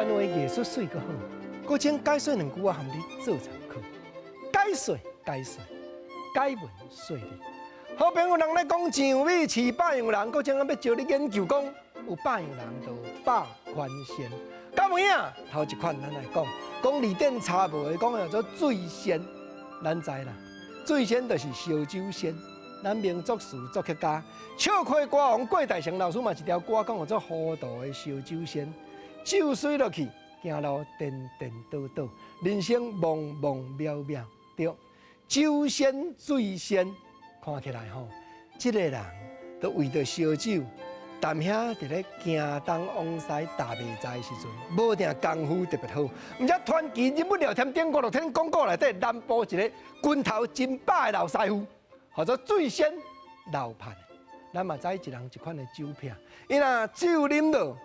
原话艺术水阁好，搁请解说2句话含你做参考。解说，解文说理。好朋友人咧讲上美饲百样人，搁请要招你研究讲有百样人就有百款鲜。到尾啊，头一款咱来讲字典查无的，讲叫做醉仙。咱知啦，醉仙就是烧酒仙。咱民族词作曲家笑开歌王郭大成老师嘛一条歌讲叫做糊涂的烧酒仙，酒水落去，行路颠颠倒倒，人生茫茫渺渺。对，酒仙醉仙，看起来吼，这个人都为着烧酒，谈遐伫咧行东往西，大袂知的时阵，无定功夫特别好。毋则传奇人物聊天顶5、6天广告内底，南部一个拳头真把的老师傅。或者醉仙老伴，咱嘛知一人一款的酒品。伊若酒啉落，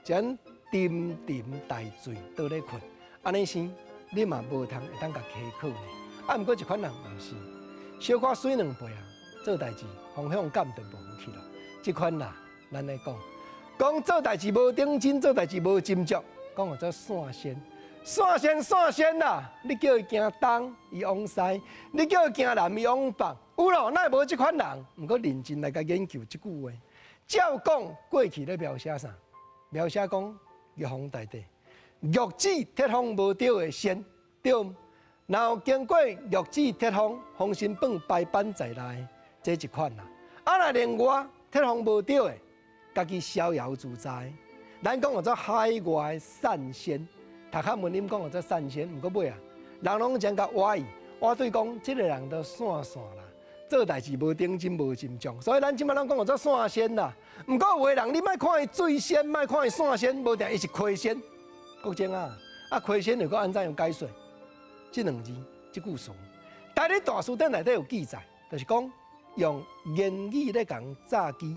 将沉沉大醉倒咧困，安尼生你嘛无通会当甲苛刻呢。啊，毋过一款人嘛是，小可水2杯啊，做代志方向感就无去咯。即款人，咱来讲做代志无顶真，做代志无斟酌，讲叫做散仙。散仙啦！你叫伊行东，伊往西；你叫伊行南，伊往北。有咯，哪会无即款人？毋过认真来甲研究即句话。照讲过去咧描写啥？描写讲玉皇大帝，玉指铁方无着的仙，对毋？然后经过玉指铁方，封神榜排版在内，这一款啦。啊，若另外铁方无着的，家己逍遥自在。咱讲叫做海外散仙。读较文音讲叫做散仙，毋过尾啊，人拢将甲歪意，我对讲，即个人都散啦，做代志无顶真无斟酌，所以咱即摆拢讲叫做散仙啦。毋过有的人，你莫看伊醉仙，莫看伊散仙，无定伊是亏仙。国正啊，亏仙又搁安怎样解说？即2字，即句词，大理大书典内底有记载，就是讲用言语咧讲诈欺，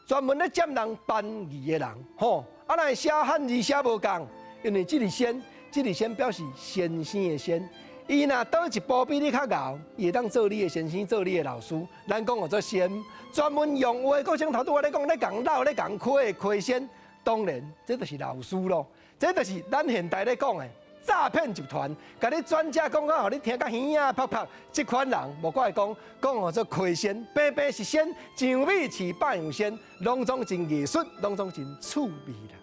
专门咧占人便宜的人，吼，啊，若写汉字写无共。因为这个仙表示先生的仙，伊若倒一步比你较牛，伊会当做你的先生，做你的老师。咱讲叫做仙，专门用话，个像头拄我咧讲，咧讲老咧讲亏的亏仙，当然这就是老师咯。这就是咱现代咧讲的诈骗集团，甲你专家讲到，互你听甲耳仔啪啪，这款人无怪讲叫做亏仙，平平是仙，上美饲百样仙，拢总真艺术，拢总真趣味啦。